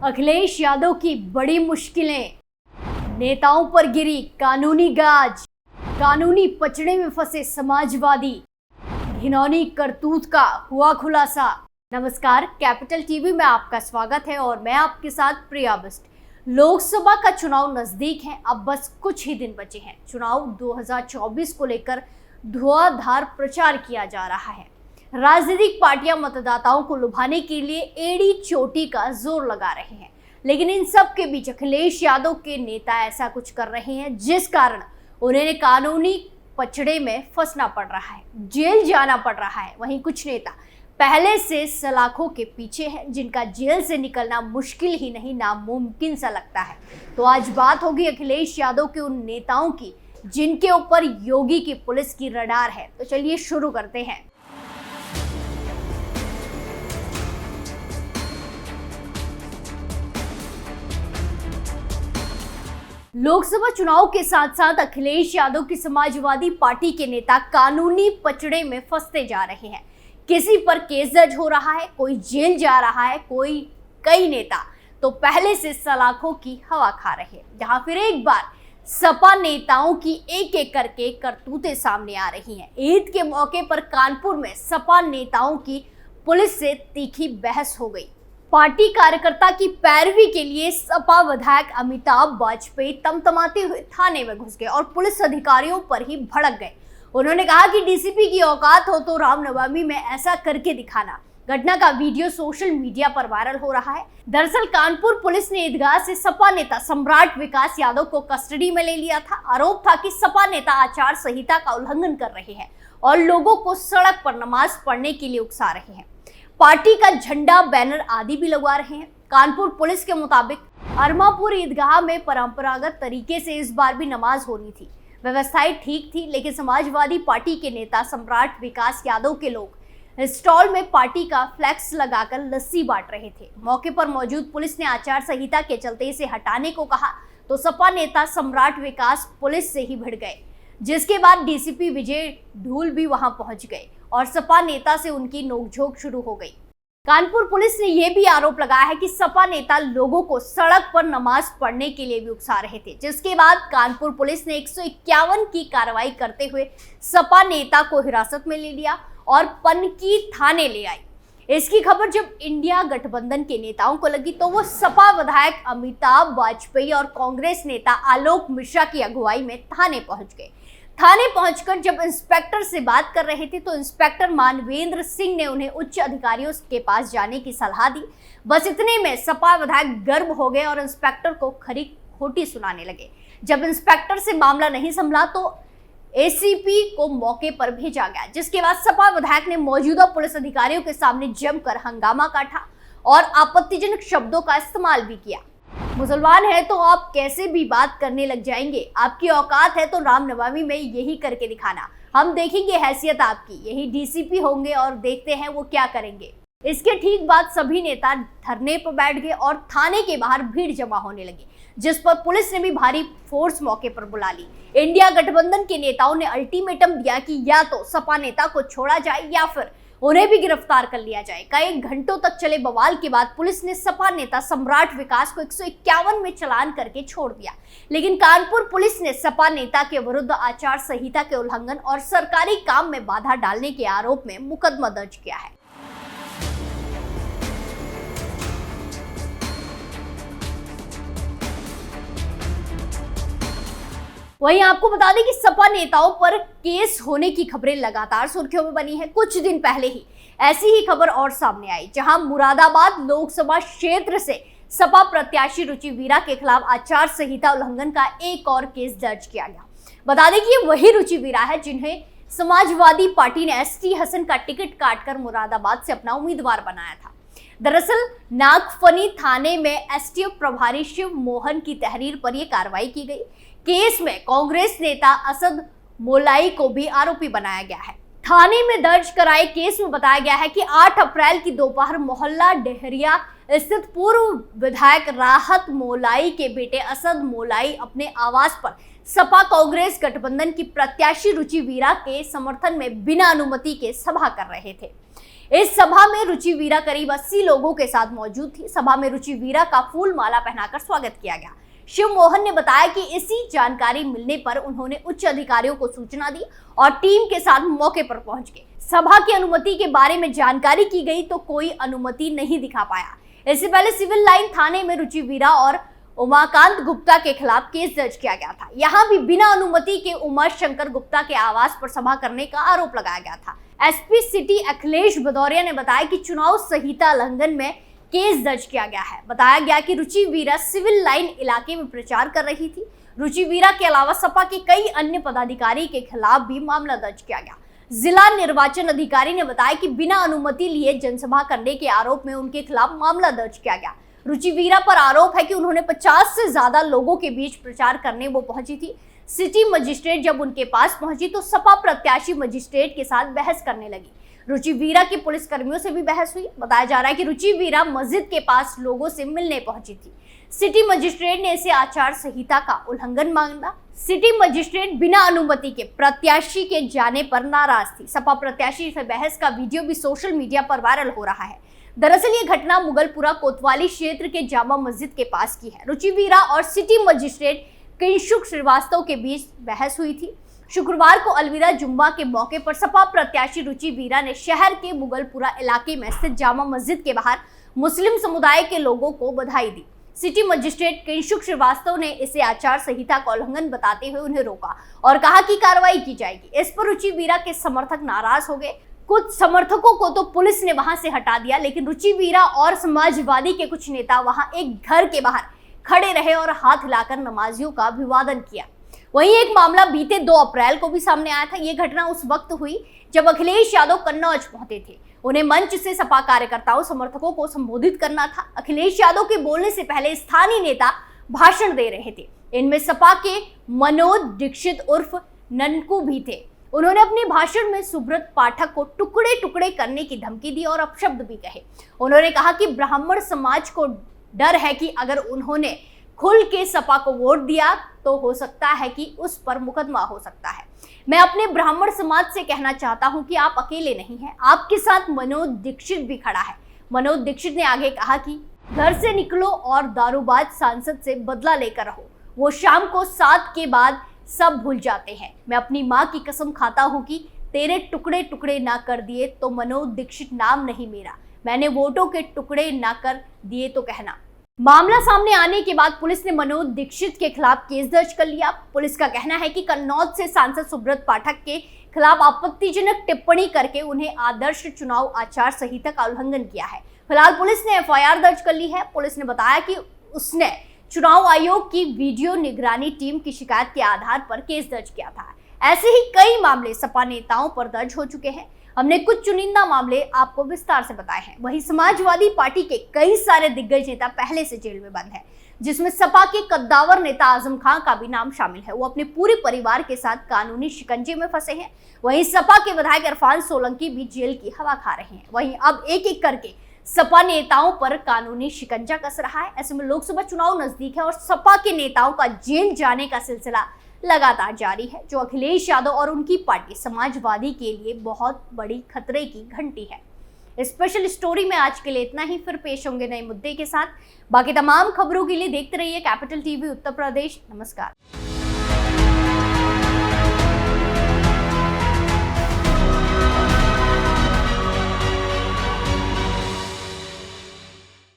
अखिलेश यादव की बड़ी मुश्किलें, नेताओं पर गिरी कानूनी गाज, कानूनी पचड़े में फंसे समाजवादी, घिनौनी करतूत का हुआ खुलासा। नमस्कार, कैपिटल टीवी में आपका स्वागत है और मैं आपके साथ प्रिया बिस्ट। लोकसभा का चुनाव नजदीक है, अब बस कुछ ही दिन बचे हैं। चुनाव 2024 को लेकर धुआंधार प्रचार किया जा रहा है। राजनीतिक पार्टियां मतदाताओं को लुभाने के लिए एड़ी चोटी का जोर लगा रहे हैं, लेकिन इन सब के बीच अखिलेश यादव के नेता ऐसा कुछ कर रहे हैं जिस कारण उन्हें कानूनी पचड़े में फंसना पड़ रहा है, जेल जाना पड़ रहा है। वहीं कुछ नेता पहले से सलाखों के पीछे हैं, जिनका जेल से निकलना मुश्किल ही नहीं नामुमकिन सा लगता है। तो आज बात होगी अखिलेश यादव के उन नेताओं की जिनके ऊपर योगी की पुलिस की रडार है। तो चलिए शुरू करते हैं। लोकसभा चुनाव के साथ साथ अखिलेश यादव की समाजवादी पार्टी के नेता कानूनी पचड़े में फंसते जा रहे हैं। किसी पर केस दर्ज हो रहा है, कोई जेल जा रहा है, कई नेता तो पहले से सलाखों की हवा खा रहे हैं। जहां फिर एक बार सपा नेताओं की एक एक करके करतूतें सामने आ रही हैं। ईद के मौके पर कानपुर में सपा नेताओं की पुलिस से तीखी बहस हो गई। पार्टी कार्यकर्ता की पैरवी के लिए सपा विधायक अमिताभ वाजपेयी तमतमाते हुए थाने में घुस गए और पुलिस अधिकारियों पर ही भड़क गए। उन्होंने कहा कि डीसीपी की औकात हो तो रामनवमी में ऐसा करके दिखाना। घटना का वीडियो सोशल मीडिया पर वायरल हो रहा है। दरअसल कानपुर पुलिस ने ईदगाह से सपा नेता सम्राट विकास यादव को कस्टडी में ले लिया था। आरोप था कि सपा नेता आचार संहिता का उल्लंघन कर रहे हैं और लोगों को सड़क पर नमाज पढ़ने के लिए उकसा रहे हैं। पार्टी का झंडा, बैनर आदि भी लगवा रहे हैं। कानपुर पुलिस के मुताबिक अरमापुर ईदगाह में परंपरागत तरीके से इस बार भी नमाज होनी थी। व्यवस्थाएं ठीक थी, लेकिन समाजवादी पार्टी के नेता सम्राट विकास यादव के लोग स्टॉल में पार्टी का फ्लैक्स लगाकर लस्सी बांट रहे थे। मौके पर मौजूद पुलिस ने आचार संहिता के चलते इसे हटाने को कहा तो सपा नेता सम्राट विकास पुलिस से ही भिड़ गए, जिसके बाद डीसीपी विजय ढूल भी वहां पहुंच गए और सपा नेता से उनकी नोकझोंक शुरू हो गई। कानपुर पुलिस ने यह भी आरोप लगाया है कि सपा नेता लोगों को सड़क पर नमाज पढ़ने के लिए भी उकसा रहे थे, जिसके बाद कानपुर पुलिस ने 151 की कार्रवाई करते हुए सपा नेता को हिरासत में ले लिया और पनकी थाने ले आई। इसकी खबर जब इंडिया गठबंधन के नेताओं को लगी तो वो सपा विधायक अमिताभ वाजपेयी और कांग्रेस नेता आलोक मिश्रा की अगुवाई में थाने पहुंच गए। थाने पहुंचकर जब इंस्पेक्टर से बात कर रहे थे तो इंस्पेक्टर मानवेंद्र सिंह ने उन्हें उच्च अधिकारियों के पास जाने की सलाह दी। बस इतने में सपा विधायक गर्म हो गए और इंस्पेक्टर को खरी खोटी सुनाने लगे। जब इंस्पेक्टर से मामला नहीं संभला तो एसीपी को मौके पर भेजा गया, जिसके बाद सपा विधायक ने मौजूदा पुलिस अधिकारियों के सामने जमकर हंगामा काटा और आपत्तिजनक शब्दों का इस्तेमाल भी किया। मुसलमान है तो आप कैसे भी बात करने लग जाएंगे, आपकी औकात है तो रामनवमी में यही करके दिखाना, हम देखेंगे हैसियत आपकी, यही डीसीपी होंगे और देखते हैं वो क्या करेंगे। इसके ठीक बाद सभी नेता धरने पर बैठ गए और थाने के बाहर भीड़ जमा होने लगी, जिस पर पुलिस ने भी भारी फोर्स मौके पर बुला ली। इंडिया गठबंधन के नेताओं ने अल्टीमेटम दिया कि या तो सपा नेता को छोड़ा जाए या फिर उन्हें भी गिरफ्तार कर लिया जाए। कई घंटों तक चले बवाल के बाद पुलिस ने सपा नेता सम्राट विकास को 151 में चालान करके छोड़ दिया, लेकिन कानपुर पुलिस ने सपा नेता के विरुद्ध आचार संहिता के उल्लंघन और सरकारी काम में बाधा डालने के आरोप में मुकदमा दर्ज किया है। वहीं आपको बता दें कि सपा नेताओं पर केस होने की खबरें लगातार सुर्खियों में बनी है। कुछ दिन पहले ही ऐसी ही खबर और सामने आई, जहां मुरादाबाद लोकसभा क्षेत्र से सपा प्रत्याशी रुचि वीरा के खिलाफ आचार संहिता उल्लंघन का एक और केस दर्ज किया गया। बता दें कि ये वही रुचि वीरा है जिन्हें समाजवादी पार्टी ने एसटी हसन का टिकट काटकर मुरादाबाद से अपना उम्मीदवार बनाया था। दरअसल नागफनी थाने में एसटीएफ प्रभारी शिव मोहन की तहरीर पर यह कार्रवाई की गई। केस में कांग्रेस नेता असद मोलाई को भी आरोपी बनाया गया है। थाने में दर्ज कराए केस में बताया गया है कि 8 अप्रैल की दोपहर मोहल्ला डेहरिया स्थित पूर्व विधायक राहत मोलाई के बेटे असद मोलाई अपने आवास पर सपा कांग्रेस गठबंधन की प्रत्याशी रुचि वीरा के समर्थन में बिना अनुमति के सभा कर रहे थे। इस सभा में रुचि वीरा करीब 80 लोगों के साथ मौजूद थी। सभा में रुचि वीरा का फूल माला पहनाकर स्वागत किया गया। शिव मोहन ने बताया कि इसी जानकारी मिलने पर उन्होंने उच्च अधिकारियों को सूचना दी और टीम के साथ मौके पर पहुंच गए। सभा की अनुमति के बारे में जानकारी की गई तो कोई अनुमति नहीं दिखा पाया। इससे पहले सिविल लाइन थाने में रुचि वीरा और उमाकांत गुप्ता के खिलाफ केस दर्ज किया गया था। यहां भी बिना अनुमति के उमा शंकर गुप्ता के आवास पर सभा करने का आरोप लगाया गया था। एसपी सिटी अखिलेश भदौरिया ने बताया कि चुनाव संहिता उल्लंघन में केस दर्ज किया गया है। बताया गया कि रुचि वीरा सिविल लाइन इलाके में प्रचार कर रही थी। रुचि वीरा के अलावा सपा के कई अन्य पदाधिकारी के खिलाफ भी मामला दर्ज किया गया। जिला निर्वाचन अधिकारी ने बताया कि बिना अनुमति लिए जनसभा करने के आरोप में उनके खिलाफ मामला दर्ज किया गया। रुचि वीरा पर आरोप है कि उन्होंने 50 से ज्यादा लोगों के बीच प्रचार करने वो पहुंची थी। सिटी मजिस्ट्रेट जब उनके पास पहुंची तो सपा प्रत्याशी मजिस्ट्रेट के साथ बहस करने लगी। रुचि वीरा की पुलिस कर्मियों से भी बहस हुई। बताया जा रहा है कि रुचि वीरा मस्जिद के पास लोगों से मिलने पहुंची थी। सिटी मजिस्ट्रेट ने इसे आचार संहिता का उल्लंघन माना। सिटी मजिस्ट्रेट बिना अनुमति के प्रत्याशी के जाने पर नाराज थी। सपा प्रत्याशी से बहस का वीडियो भी सोशल मीडिया पर वायरल हो रहा है। दरअसल ये घटना मुगलपुरा कोतवाली क्षेत्र के जामा मस्जिद के पास की है। रुचि वीरा और सिटी मजिस्ट्रेट किंशुक श्रीवास्तव के बीच बहस हुई थी। शुक्रवार को अलविदा जुम्मा के मौके पर सपा प्रत्याशी रुचि वीरा ने शहर के मुगलपुरा इलाके में स्थित जामा मस्जिद के बाहर मुस्लिम समुदाय के लोगों को बधाई दी। सिटी मजिस्ट्रेट किंशुक श्रीवास्तव ने इसे आचार संहिता का उल्लंघन बताते हुए उन्हें रोका और कहा कि कार्रवाई की जाएगी। इस पर रुचि वीरा के समर्थक नाराज हो गए। कुछ समर्थकों को तो पुलिस ने वहां से हटा दिया, लेकिन रुचि वीरा और समाजवादी के कुछ नेता वहां एक घर के बाहर खड़े रहे और हाथ हिलाकर नमाजियों का अभिवादन किया। वहीं एक मामला बीते 2 अप्रैल को भी सामने आया था। ये घटना उस वक्त हुई जब अखिलेश यादव कन्नौज पहुंचे थे। उन्हें मंच से सपा कार्यकर्ताओं समर्थकों को संबोधित करना था। अखिलेश यादव के बोलने से पहले स्थानीय नेता भाषण दे रहे थे। इनमें सपा के मनोज दीक्षित उर्फ ननकू भी थे। उन्होंने अपने भाषण में सुब्रत पाठक को टुकड़े टुकड़े करने की धमकी दी और अपशब्द भी कहे। उन्होंने कहा कि ब्राह्मण समाज को डर है कि अगर उन्होंने खुल के सपा को वोट दिया तो हो सकता है कि उस पर मुकदमा हो सकता है। मैं अपने ब्राह्मण समाज से कहना चाहता हूं कि आप अकेले नहीं हैं, आपके साथ मनोज दीक्षित भी खड़ा है। मनोज दीक्षित ने आगे कहा कि घर से निकलो और दारूबाज सांसद से बदला लेकर रहो, वो शाम को 7 के बाद सब भूल जाते हैं। मैं अपनी माँ की कसम खाता हूँ कि तेरे टुकड़े टुकड़े ना कर दिए तो मनोज दीक्षित नाम नहीं मेरा, मैंने वोटों के टुकड़े ना कर दिए तो कहना। मामला सामने आने के बाद पुलिस ने मनोज दीक्षित के खिलाफ केस दर्ज कर लिया। पुलिस का कहना है कि कन्नौज से सांसद सुब्रत पाठक के खिलाफ आपत्तिजनक टिप्पणी करके उन्हें आदर्श चुनाव आचार संहिता का उल्लंघन किया है। फिलहाल पुलिस ने एफआईआर दर्ज कर ली है। पुलिस ने बताया कि उसने चुनाव आयोग की वीडियो निगरानी टीम की शिकायत के आधार पर केस दर्ज किया था। ऐसे ही कई मामले सपा नेताओं पर दर्ज हो चुके हैं। हमने कुछ चुनिंदा मामले आपको विस्तार से बताए हैं। वहीं समाजवादी पार्टी के कई सारे दिग्गज नेता पहले से जेल में बंद हैं, जिसमें सपा के कद्दावर नेता आजम खान का भी नाम शामिल है। वो अपने पूरे परिवार के साथ कानूनी शिकंजे में फंसे हैं। वहीं सपा के विधायक इरफान सोलंकी भी जेल की हवा खा रहे हैं। वहीं अब एक एक करके सपा नेताओं पर कानूनी शिकंजा कस रहा है। ऐसे में लोकसभा चुनाव नजदीक है और सपा के नेताओं का जेल जाने का सिलसिला लगातार जारी है, जो अखिलेश यादव और उनकी पार्टी समाजवादी के लिए बहुत बड़ी खतरे की घंटी है। स्पेशल स्टोरी में आज के लिए इतना ही। फिर पेश होंगे नए मुद्दे के साथ। बाकी तमाम खबरों के लिए देखते रहिए कैपिटल टीवी उत्तर प्रदेश। नमस्कार।